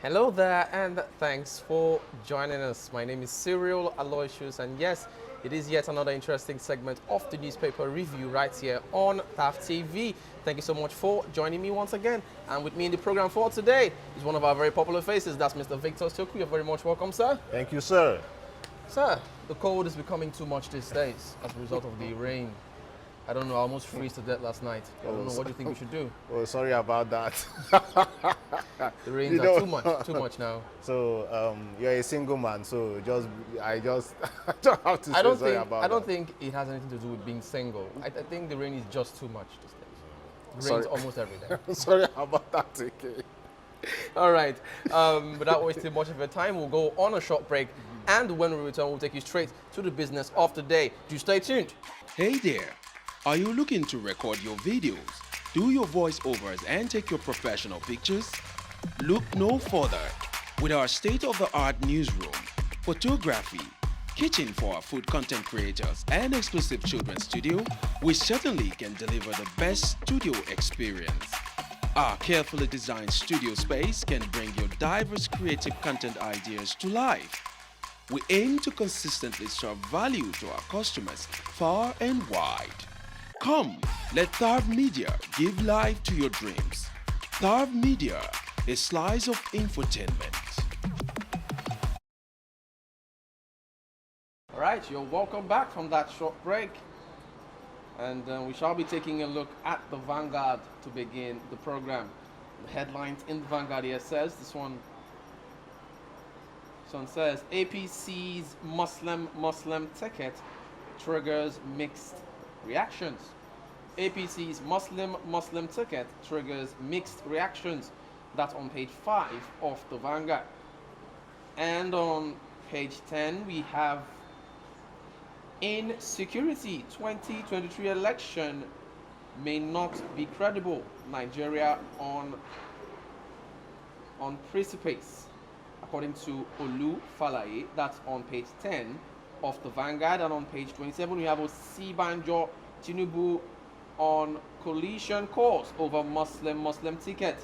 Hello there, and thanks for joining us. My name is Cyril Aloysius, and yes, it is yet another interesting segment of the newspaper review right here on TAF TV. Thank you so much for joining me once again. And with me in the program for today is one of our very popular faces. That's Mr. Victor Soku. You're very much welcome, sir. Thank you, sir. Sir, the cold is becoming too much these days as a result of the rain. I don't know, I almost freeze to death last night. I don't know, what do you think we should do? Oh, sorry about that. The rains are too much now. So you're a single man, so I don't have to say sorry about that. I don't think it has anything to do with being single. I think the rain is just too much these days. It rains almost every day. Sorry about that, okay. All right, without wasting much of your time, we'll go on a short break. And when we return, we'll take you straight to the business of the day. Do stay tuned. Hey there! Are you looking to record your videos, do your voiceovers, and take your professional pictures? Look no further. With our state-of-the-art newsroom, photography, kitchen for our food content creators, and exclusive children's studio, we certainly can deliver the best studio experience. Our carefully designed studio space can bring your diverse creative content ideas to life. We aim to consistently serve value to our customers far and wide. Come, let Tharv Media give life to your dreams. Tharv Media, a slice of infotainment. All right, you're welcome back from that short break. And we shall be taking a look at the Vanguard to begin the program. The headlines in the Vanguard here says, this one says, APC's Muslim ticket triggers mixed reactions. APC's Muslim ticket triggers mixed reactions. That's on page 5 of the Vanguard. And on page 10, we have insecurity. 2023 election may not be credible. Nigeria on precipice. According to Olu Falaye, that's on page 10 of the Vanguard. And on page 27, we have Osibanjo Tinubu on collision course over Muslim ticket.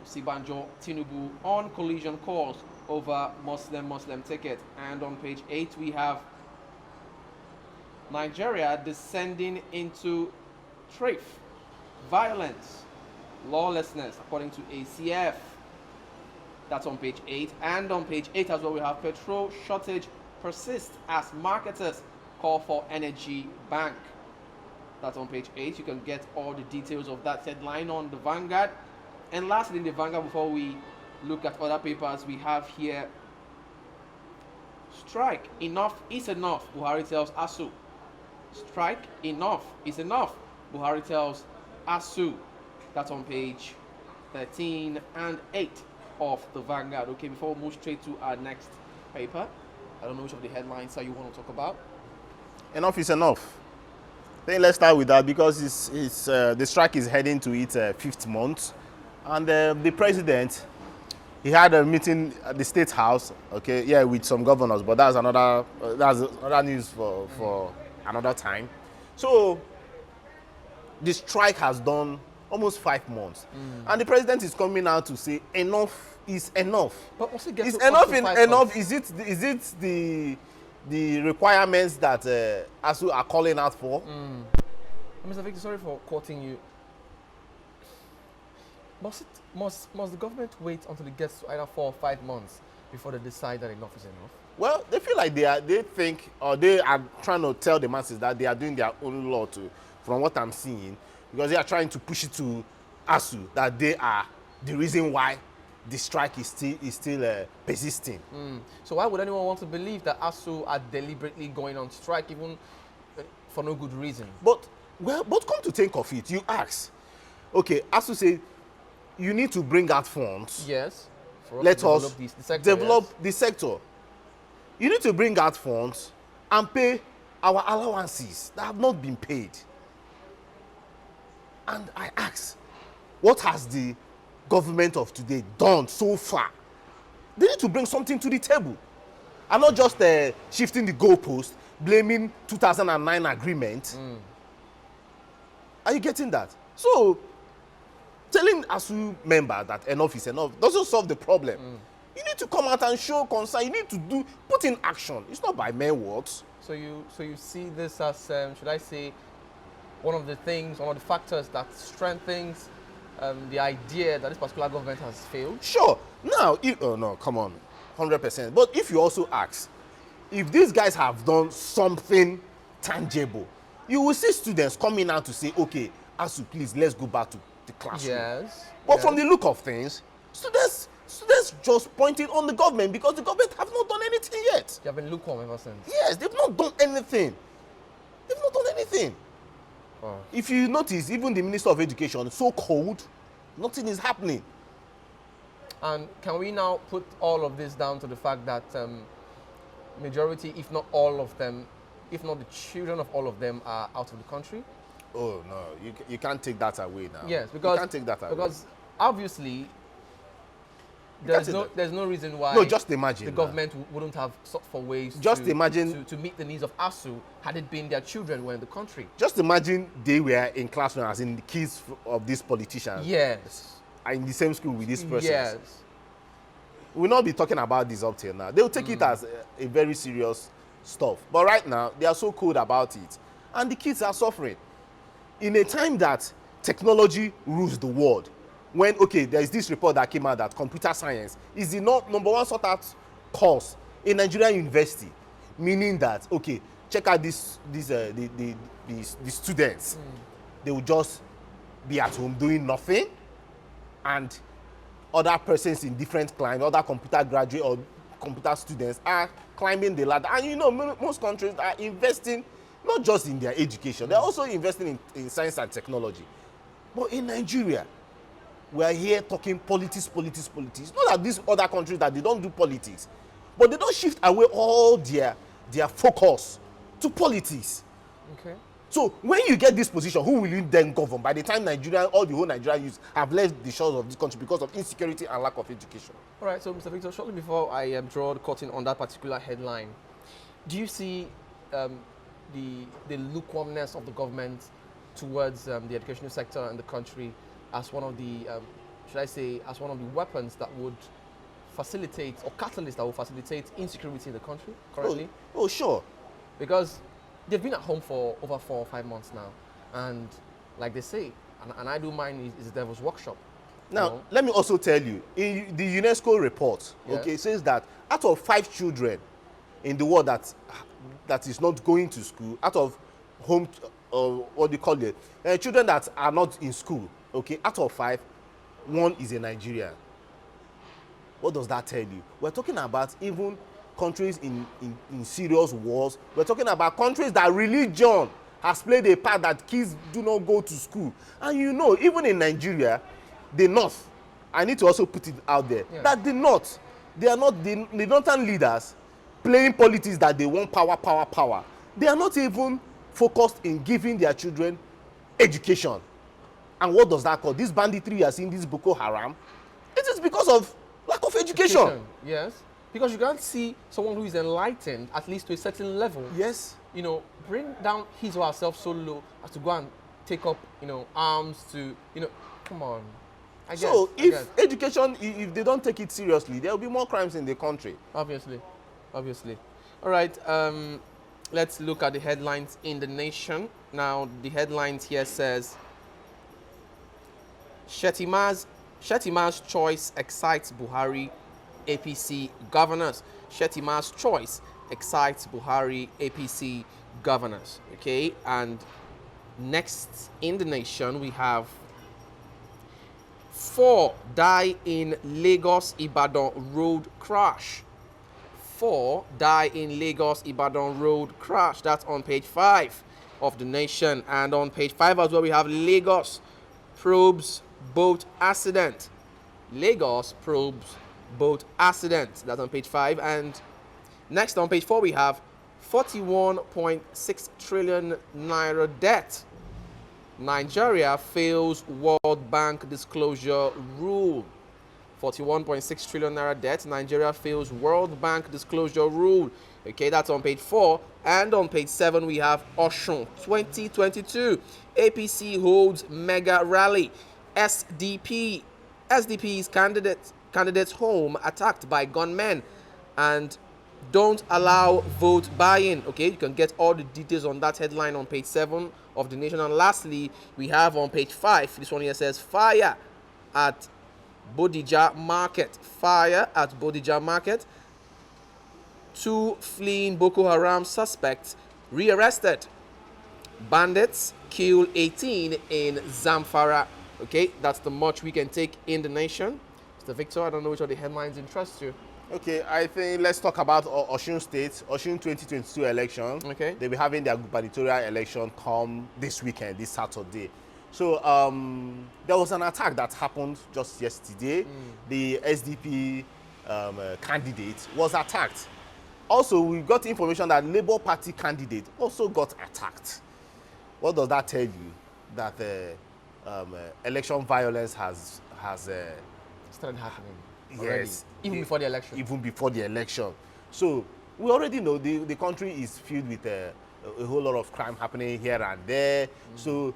Osibanjo Tinubu on collision course over Muslim ticket. And on page 8, we have Nigeria descending into strife, violence, lawlessness, according to ACF. That's on page 8. And on page 8 as well, we have petrol shortage persists as marketers call for energy bank. That's on page 8. You can get all the details of that headline on the Vanguard. And lastly, in the Vanguard, before we look at other papers, we have here strike, enough is enough, Buhari tells ASUU. Strike, enough is enough, Buhari tells ASUU. That's on page 13 and 8 of the Vanguard. Okay, before we move straight to our next paper, I don't know which of the headlines you want to talk about. Enough is enough. Then let's start with that because the strike is heading to its 5th month. And the president, he had a meeting at the State House, okay, yeah, with some governors, but that's another news for another time. So the strike has done almost 5 months. And the president is coming out to say enough is enough. But once it gets Is to enough enough? enough? Is it the requirements that ASUU are calling out for? Mr. Victor, sorry for quoting you. Must the government wait until it gets to either 4 or 5 months before they decide that enough is enough? Well, they feel like they are trying to tell the masses that they are doing their own law too, from what I'm seeing, because they are trying to push it to ASUU that they are the reason why the strike is still persisting. So why would anyone want to believe that ASUU are deliberately going on strike even for no good reason? But come to think of it, you ask, okay, ASUU say you need to bring out funds. Yes. Let us develop yes. the sector. You need to bring out funds and pay our allowances that have not been paid. And I ask, what has the government of today done so far? They need to bring something to the table and not just shifting the goalpost, blaming 2009 agreement. Are you getting that? So Telling ASUU member that enough is enough doesn't solve the problem. You need to come out and show concern. You need to put in action. It's not by mere words. So you see this as, should I say, one of the factors that strengthens the idea that this particular government has failed? Sure. Now, oh no, come on, 100%. But if you also ask, if these guys have done something tangible, you will see students coming out to say, okay, ASUU, please, let's go back to the classroom. Yes. But from the look of things, students just pointed on the government because the government have not done anything yet. They have been lukewarm ever since. Yes, they've not done anything. They've not done anything. Oh. If you notice, even the Minister of Education is so cold, nothing is happening. And can we now put all of this down to the fact that majority, if not all of them, if not the children of all of them, are out of the country? Oh no, you can't take that away now. Yes, because you can't take that away. Because obviously there's no reason why. No, just imagine the government wouldn't have sought for ways. Just imagine to meet the needs of ASUU had it been their children were in the country. Just imagine they were in classroom, as in the kids of these politicians. Yes. Are in the same school with these persons. Yes. We'll not be talking about this up till now. They'll take it as a very serious stuff. But right now, they are so cold about it. And the kids are suffering. In a time that technology rules the world, when, okay, there is this report that came out that computer science is the number one sought out course in Nigerian university, meaning that, okay, check out the students. They will just be at home doing nothing, and other persons in different climes, other computer graduate or computer students are climbing the ladder. And you know, most countries are investing not just in their education, they're also investing in science and technology. But in Nigeria, we are here talking politics. Not that these other countries that they don't do politics, but they don't shift away all their focus to politics. Okay. So when you get this position, who will you then govern? By the time all the whole Nigerian youth have left the shores of this country because of insecurity and lack of education. All right, so Mr. Victor, shortly before I draw the curtain on that particular headline, do you see the lukewarmness of the government towards the educational sector in the country as one of the, should I say, as one of the weapons that would facilitate, or catalyst that will facilitate insecurity in the country currently? Oh, sure. Because they've been at home for over 4 or 5 months now. And like they say, and I do mine is the devil's workshop. Now, let me also tell you, in the UNESCO report, okay, says that out of 5 children in the world that is not going to school, out of home, what do you call it, children that are not in school, okay, out of 5, 1 is a Nigerian. What does that tell you? We're talking about even countries in serious wars. We're talking about countries that religion has played a part that kids do not go to school. And you know, even in Nigeria, the North, I need to also put it out there, that the North, they are not the northern leaders playing politics that they want power. They are not even focused in giving their children education. And what does that cause? This banditry you are seeing, this Boko Haram, it is because of lack of education. Yes. Because you can't see someone who is enlightened, at least to a certain level. Yes. You know, bring down his or herself so low as to go and take up, arms to, come on. So if education, if they don't take it seriously, there will be more crimes in the country. Obviously. All right. Let's look at the headlines in The Nation. Now, the headlines here says, Shettima's choice excites Buhari APC governors. Shettima's choice excites Buhari APC governors. Okay, and next in The Nation we have 4 die in Lagos-Ibadan road crash. 4 die in Lagos-Ibadan road crash. That's on page 5 of The Nation. And on page 5 as well we have Lagos probes boat accident. Lagos probes boat accident. That's on page 5. And next on page 4 we have 41.6 trillion naira debt. Nigeria fails World Bank disclosure rule. 41.6 trillion naira debt. Nigeria fails World Bank disclosure rule. Okay, that's on page 4. And on page 7 we have Osun 2022. APC holds mega rally. SDP's candidate's home attacked by gunmen, and don't allow vote buy-in. Okay, you can get all the details on that headline on page 7 of the Nation. And lastly, we have on page 5, this one here says fire at Bodija Market. Fire at Bodija Market. 2 fleeing Boko Haram suspects rearrested. Bandits kill 18 in Zamfara. Okay, that's the much we can take in the Nation. Mr. Victor, I don't know which of the headlines interest you. Okay, I think let's talk about Osun State, Osun 2022 election. Okay. They'll be having their gubernatorial election come this weekend, this Saturday. So there was an attack that happened just yesterday. The SDP candidate was attacked. Also, we got information that Labour Party candidate also got attacked. What does that tell you? That election violence has Started happening. yes, already, even before the election. Even before the election. So we already know the country is filled with a whole lot of crime happening here and there. So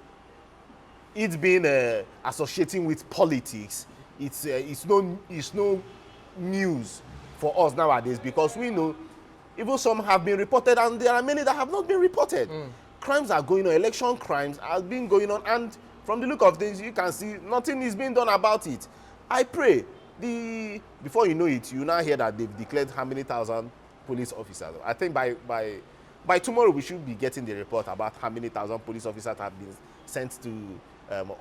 it's been associating with politics. It's no news for us nowadays, because we know even some have been reported and there are many that have not been reported. Crimes are going on, election crimes have been going on, and from the look of things, you can see nothing is being done about it. I pray before you know it, you now hear that they've declared how many thousand police officers. I think by tomorrow we should be getting the report about how many thousand police officers have been sent to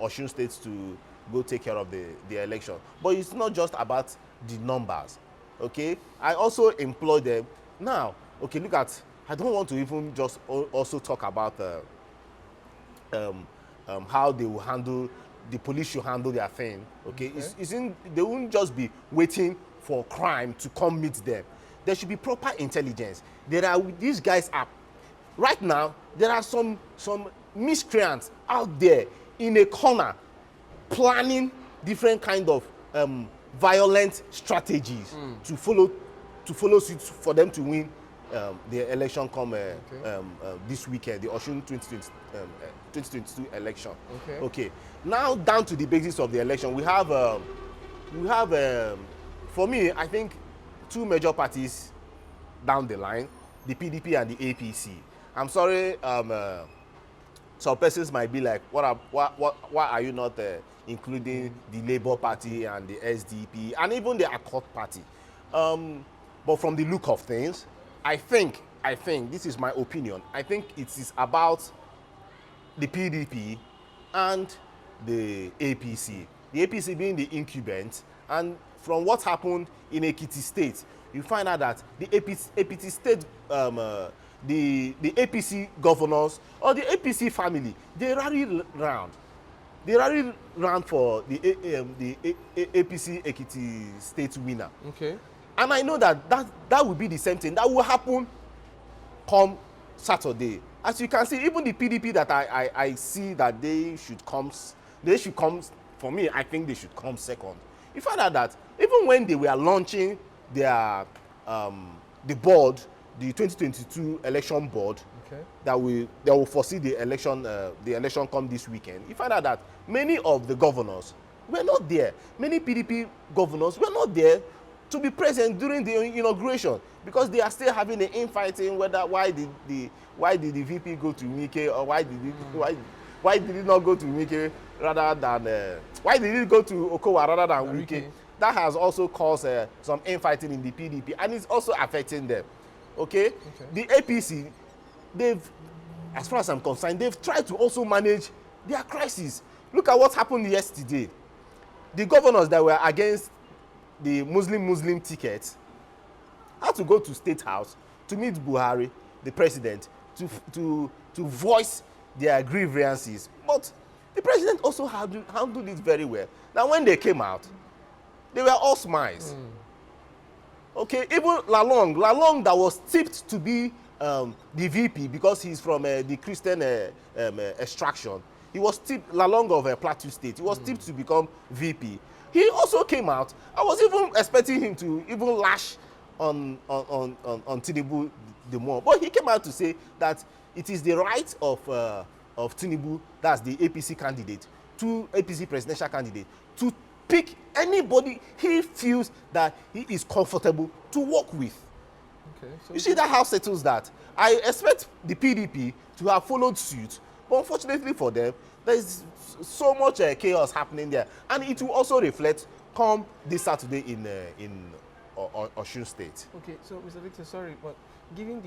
Osun State to go take care of the election. But it's not just about the numbers, okay? I also employ them. Now, okay, look at, I don't want to even just also talk about how they will handle, the police should handle their thing, okay? They won't just be waiting for crime to come meet them. There should be proper intelligence. These guys are, right now, there are some miscreants out there in a corner planning different kind of violent strategies to follow suit for them to win the election come this weekend, the Osun 2022 election. Okay. Now down to the basis of the election, we have for me, I think 2 major parties down the line, the PDP and the APC. I'm sorry, some persons might be like, why are you not including the Labour Party and the SDP and even the Accord Party? But from the look of things, I think, this is my opinion, I think it is about the PDP and the APC. The APC being the incumbent, and from what happened in Ekiti State, you find out that the APC State, the APC governors or the APC family, they rally round. They rally round for the APC Ekiti State winner. Okay. And I know that will be the same thing that will happen come Saturday. As you can see, even the PDP that I see that they should come, for me, I think they should come second. You find out that even when they were launching their the board, the 2022 election board, that will foresee the election come this weekend, you find out that many of the governors were not there. Many PDP governors were not there to be present during the inauguration, because they are still having the infighting whether why did the VP go to Wike, or why did it not go to Wike rather than why did it go to Okowa rather than Wike? That has also caused some infighting in the PDP, and it's also affecting them. Okay? The APC, as far as I'm concerned, they've tried to also manage their crisis. Look at what happened yesterday. The governors that were against the Muslim ticket had to go to State House to meet Buhari, the president, to voice their grievances. But the president also handled it very well. Now, when they came out, they were all smiles. Okay, even Lalong that was tipped to be the VP because he's from the Christian extraction. He was tipped, Lalong of Plateau State. He was tipped to become VP. He also came out. I was even expecting him to even lash on Tinubu the more, but he came out to say that it is the right of Tinubu, that's the APC candidate, two APC presidential candidates to pick anybody he feels that he is comfortable to work with. Okay. So You see that how settles that. I expect the PDP to have followed suit, but unfortunately for them, there is so much chaos happening there, and it will also reflect come this Saturday in Osun State. Okay, so Mr. Victor, sorry, but given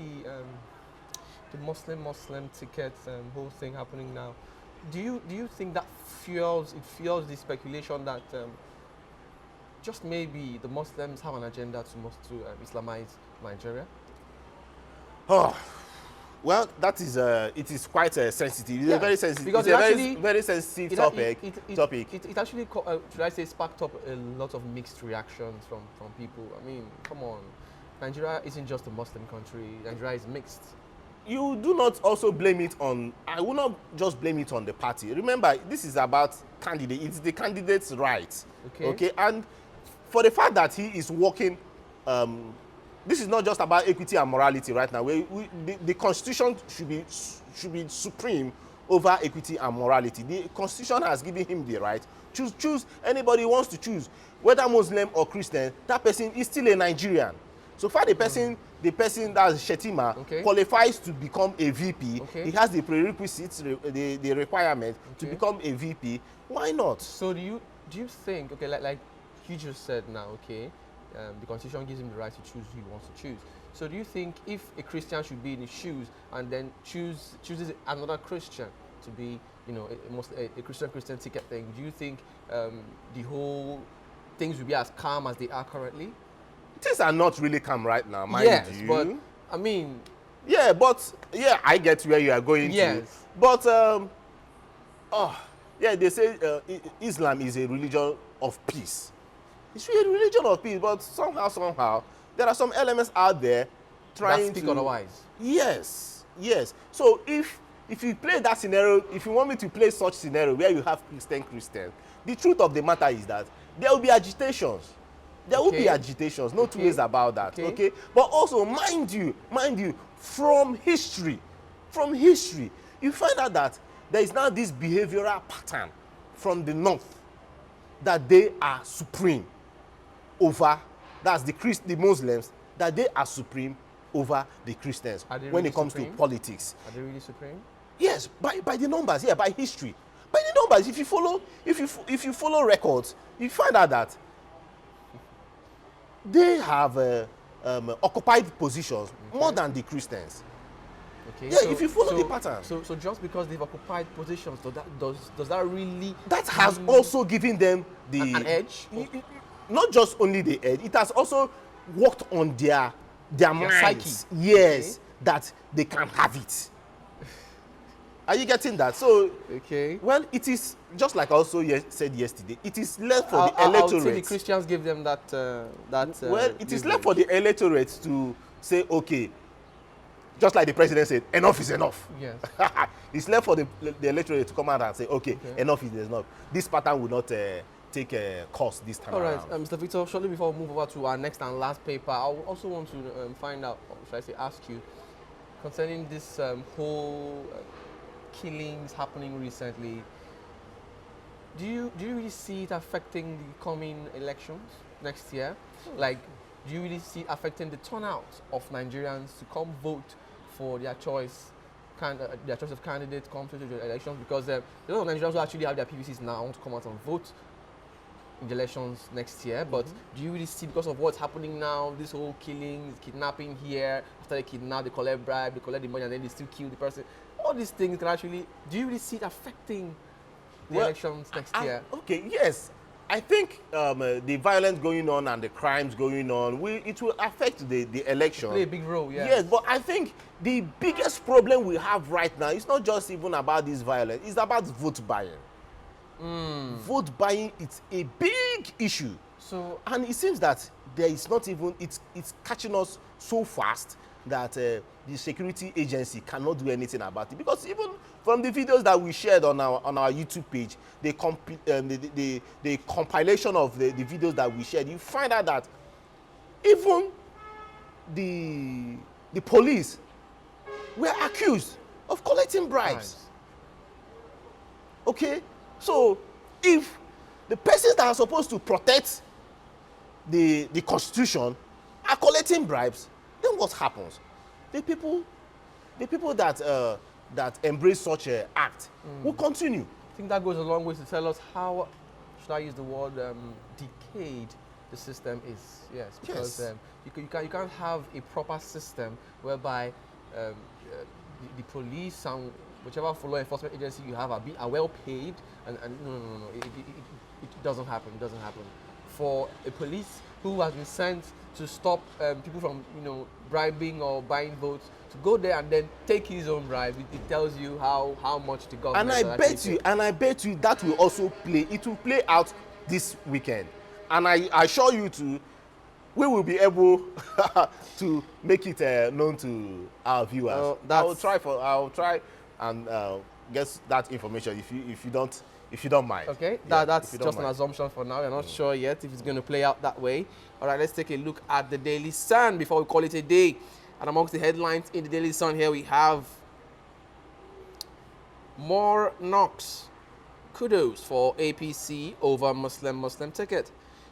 the Muslim ticket whole thing happening now, do you think that fuels the speculation that just maybe the Muslims have an agenda to Islamize Nigeria? Oh, well, that is it is quite sensitive. It's a very sensitive. Because it's it a actually, very sensitive topic. It actually, should I say, sparked up a lot of mixed reactions from people. I mean, come on, Nigeria isn't just a Muslim country. Nigeria is mixed. You do not also blame it on. I will not just blame it on the party. Remember, this is about candidate. It's the candidate's right. Okay. Okay, and for the fact that he is working. This is not just about equity and morality right now. The Constitution should be supreme over equity and morality. The Constitution has given him the right. Choose anybody who wants to choose, whether Muslim or Christian. That person is still a Nigerian. So far, the person that's Shetima qualifies to become a VP. Okay. He has the prerequisites, the requirement to become a VP. Why not? So do you think, okay, like you just said now, okay, the Constitution gives him the right to choose who he wants to choose. So do you think if a Christian should be in his shoes and then chooses another Christian to be, you know, a Christian ticket thing, do you think the whole things will be as calm as they are currently? Things are not really calm right now, mind you. Yes, but I mean... Yeah, but, yeah, I get where you are going to. But, yeah, they say Islam is a religion of peace. It's really a religion of peace, but somehow, there are some elements out there trying that speak otherwise. Yes. So if you play that scenario, if you want me to play such scenario where you have Christian, the truth of the matter is that there will be agitations. There will be agitations, no two ways about that. Okay. But also, mind you, from history, you find out that there is now this behavioral pattern from the north that they are supreme over, that's the Muslims, that they are supreme over the Christians when it comes to politics. Are they really supreme? Yes, by the numbers, yeah, by history. By the numbers, if you follow records, you find out that they have occupied positions more than the Christians. Okay. Yeah, so, if you follow the pattern. So just because they've occupied positions, does that really... That has also given them an edge? Not just only the edge, it has also worked on their minds. Psyche. Yes, that they can have it. Are you getting that? So, well, it is just like I also said yesterday. It is left for the electorate. I'll say the Christians give them that. Well, it is left for the electorate to say, okay, just like the president said, enough is enough. Yes. It's left for the electorate to come out and say, okay, enough is enough. This pattern will not take a course this time around. All right, Mr. Victor, shortly before we move over to our next and last paper, I also want to find out, or should I say ask you, concerning this whole killings happening recently. Do you really see it affecting the coming elections next year? Like, do you really see it affecting the turnout of Nigerians to come vote for their choice of candidate come to the elections? Because a lot of Nigerians who actually have their PVCs now want to come out and vote in the elections next year. But do you really see, because of what's happening now, this whole killing, kidnapping here, after they kidnap, they collect bribe, they collect the money, and then they still kill the person? All these things can actually, do you really see it affecting the elections next year? Okay, yes. I think the violence going on and the crimes going on, it will affect the election. Play a big role, yes. Yes, but I think the biggest problem we have right now is not just even about this violence, it's about vote buying. Vote buying, it's a big issue. So, and it seems that there is not even, it's catching us so fast that the security agency cannot do anything about it. Because even from the videos that we shared on our YouTube page, the compilation of the videos that we shared, you find out that even the police were accused of collecting bribes. Okay? So if the persons that are supposed to protect the constitution are collecting bribes, then what happens? The people that embrace such an act will continue. I think that goes a long way to tell us how, should I use the word, decayed the system is. Yes, because Yes. you can't have a proper system whereby the police and whichever law enforcement agency you have are well paid, and no. It doesn't happen. It doesn't happen. For a police who has been sent to stop people from bribing or buying votes, to go there and then take his own bribe, it tells you how much the government. And I bet you that will also play. It will play out this weekend, and I assure you we will be able to make it known to our viewers. I'll try and get that information if you don't mind. Okay, Yeah, that's if you don't just an mind. assumption for now. We're not sure yet if it's going to play out that way. All right, let's take a look at the Daily Sun before we call it a day. And amongst the headlines in the Daily Sun here we have more knocks. Kudos for APC over Muslim ticket.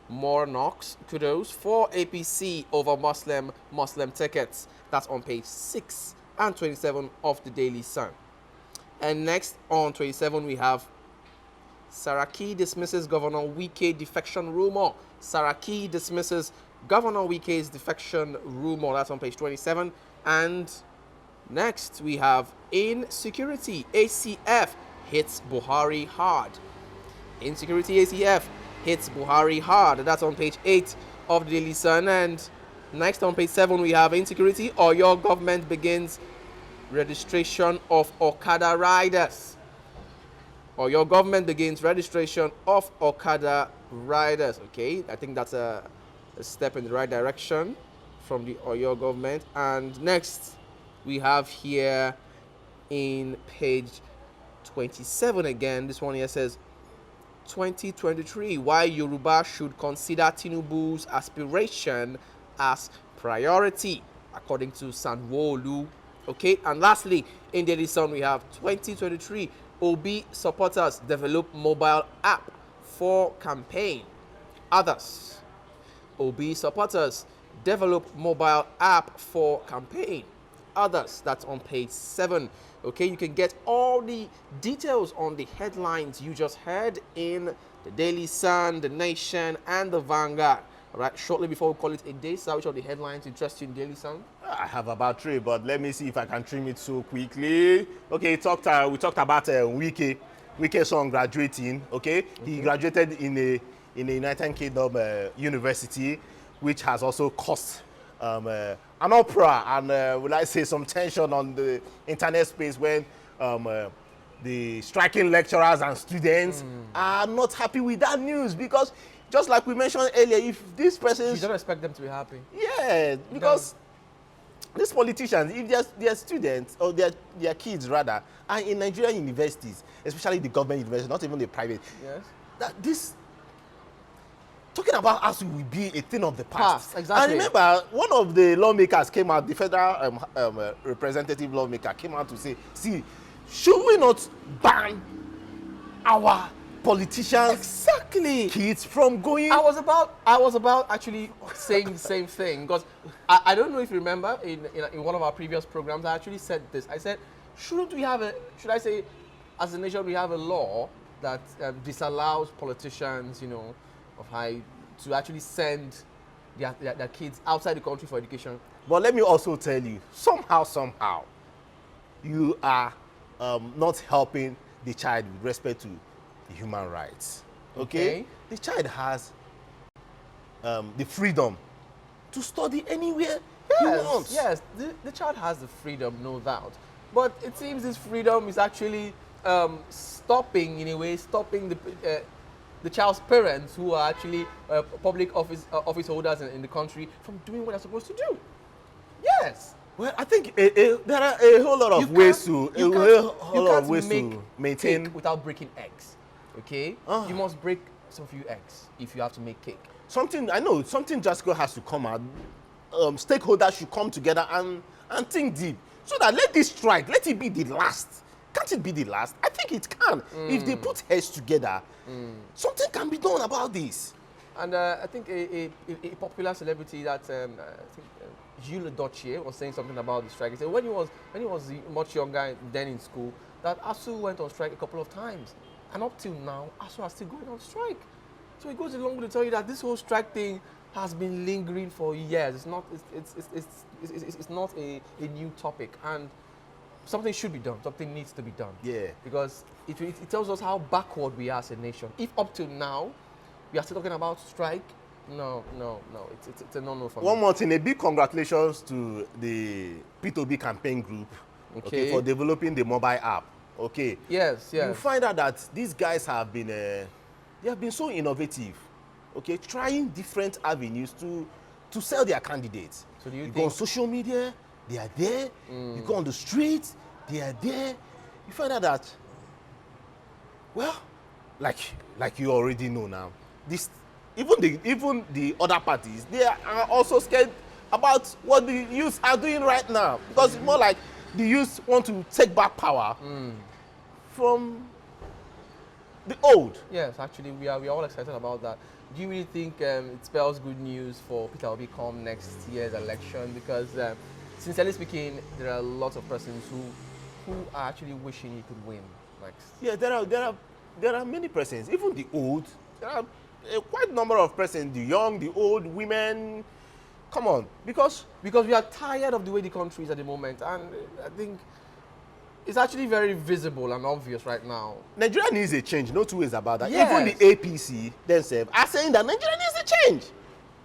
More knocks. Kudos for APC over Muslim tickets. That's on page 6 and 27 of the Daily Sun. And next on 27 we have Saraki dismisses Governor Wike defection rumor. Saraki dismisses Governor Wike's defection rumor. That's on page 27. And next we have insecurity. ACF hits Buhari hard. Insecurity ACF hits Buhari hard. That's on page 8 of the Daily Sun. And next on page 7 we have insecurity, or your government begins registration of Okada riders. Or your government begins registration of Okada riders. Okay, I think that's a step in the right direction from the Oyo government. And next we have here in page 27 again, this one here says 2023, why Yoruba should consider Tinubu's aspiration as priority, according to Sanwo-Olu. Okay, and lastly in Daily Sun we have 2023, Obi supporters develop mobile app for campaign. Others, Obi supporters develop mobile app for campaign. Others, that's on page 7. Okay, you can get all the details on the headlines you just heard in the Daily Sun, the Nation, and the Vanguard. All right, shortly before we call it a day, sir, which of the headlines interest you in Daily Sun? I have about 3, but let me see if I can trim it so quickly. Okay, we talked about Wike's son graduating. Okay, he graduated in a United Kingdom university, which has also caused an uproar and would I say some tension on the internet space when the striking lecturers and students are not happy with that news, because just like we mentioned earlier, if these persons, You don't expect them to be happy. yeah, because these politicians, if their students or their kids rather are in Nigerian universities, especially the government universities, not even the private, Yes. that this talking about ASUU will be a thing of the past. Exactly. And remember, one of the lawmakers came out, the federal representative lawmaker came out to say, see, should we not ban our politicians, Exactly. kids from going? I was about actually saying the same thing, because I don't know if you remember in one of our previous programs I actually said this. I said, should I say as a nation we have a law that disallows politicians, of high, to actually send their kids outside the country for education. But let me also tell you, somehow, you are not helping the child with respect to human rights. Okay? The child has the freedom to study anywhere he wants. Yes, the child has the freedom, no doubt. But it seems this freedom is actually stopping the child's parents, who are actually public office holders in the country, from doing what they're supposed to do. Yes. Well, I think there are a whole lot of ways to maintain. Cake without breaking eggs. Okay, you must break some few eggs if you have to make cake. Something just has to come out. Stakeholders should come together and think deep, so that let this strike, let it be the last can't it be the last? I think it can. If they put heads together, something can be done about this. And I think a popular celebrity that I think Jules Dotier was saying something about the strike. He said when he was much younger then in school, that ASUU went on strike a couple of times, and up till now, ASUU are still going on strike. So it goes along to tell you that this whole strike thing has been lingering for years. It's not a new topic, and something should be done. Something needs to be done. Yeah. Because it tells us how backward we are as a nation. If up till now we are still talking about strike, no. It's a no-no for me. One more thing, a big congratulations to the P2B campaign group okay, for developing the mobile app. Okay. Yes. You find out that these guys have been they have been so innovative. Okay, trying different avenues to sell their candidates. So do you go on social media, they are there. You go on the streets, they are there. You find out that, well, like you already know now, this even the other parties, they are also scared about what the youth are doing right now, because it's more like the youth want to take back power from the old. Yes, actually, we are all excited about that. Do you really think it spells good news for Peter Obi come next year's election? Because sincerely speaking, there are lots of persons who are actually wishing he could win next. Yeah, there are many persons, even the old. There are a quite number of persons, the young, the old, women. Come on, because we are tired of the way the country is at the moment, and I think it's actually very visible and obvious right now. Nigeria needs a change, no two ways about that. Yes. Even the APC themselves are saying that Nigeria needs a change.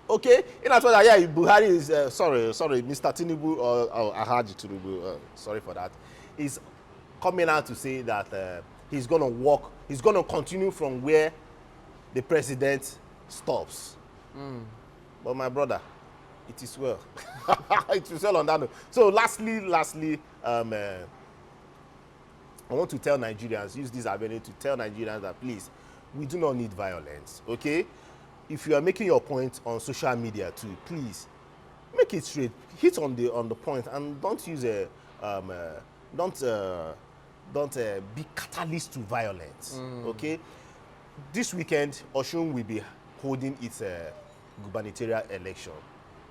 Okay? In as well as, yeah, Buhari is, sorry, Mr. Tinubu or Ahaji Tinubu, sorry for that, is coming out to say that he's going to continue from where the president stops. But my brother, it is well. It is well on that note. So lastly, I want to tell Nigerians, use this avenue to tell Nigerians that please, we do not need violence, okay? If you are making your point on social media too, please make it straight, hit on the point, and don't use don't be catalyst to violence, okay? This weekend, Osun will be holding its gubernatorial election.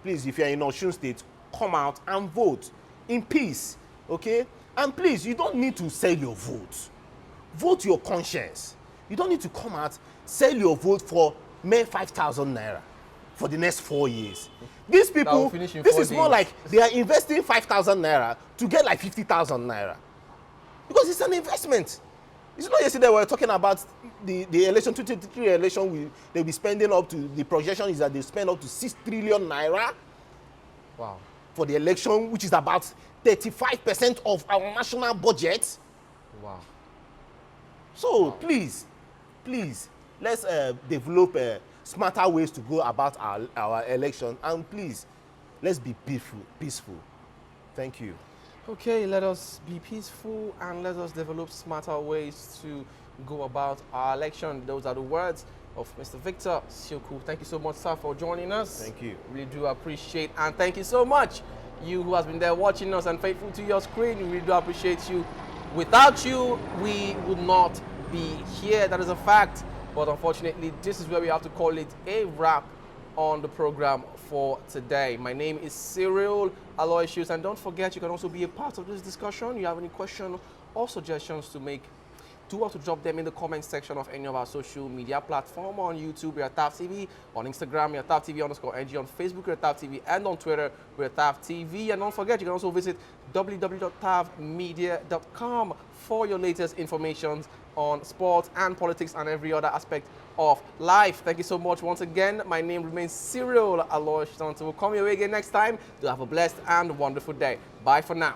Please, if you are in Osun State, come out and vote in peace, okay? And please, you don't need to sell your vote. Vote your conscience. You don't need to come out, sell your vote for mere 5,000 naira for the next 4 years. These people, this is more like they are investing 5,000 naira to get like 50,000 naira. Because it's an investment. It's not yesterday we were talking about the election, 2023 election, they'll be spending up to, the projection is that they spend up to 6 trillion naira. Wow. For the election, which is about 35% of our national budget. Wow. So wow. Please, let's develop smarter ways to go about our election, and please, let's be peaceful. Thank you. Okay, let us be peaceful and let us develop smarter ways to go about our election. Those are the words of Mr. Victor Sioku. Thank you so much, sir, for joining us. Thank you. We do appreciate, and thank you so much, you who has been there watching us and faithful to your screen. We really do appreciate you. Without you, we would not be here. That is a fact. But unfortunately, this is where we have to call it a wrap on the program for today. My name is Cyril Aloysius, and don't forget, you can also be a part of this discussion. You have any questions or suggestions to make, do want to drop them in the comment section of any of our social media platform. On YouTube, we're at TAF TV. On Instagram, we're at TAF TV_NG. On Facebook, we're at TAF TV. And on Twitter, we're at TAF TV. And don't forget, you can also visit www.tafmedia.com for your latest information on sports and politics and every other aspect of life. Thank you so much once again. My name remains Cyril Aloysius. Until we'll come your way again next time, do have a blessed and wonderful day. Bye for now.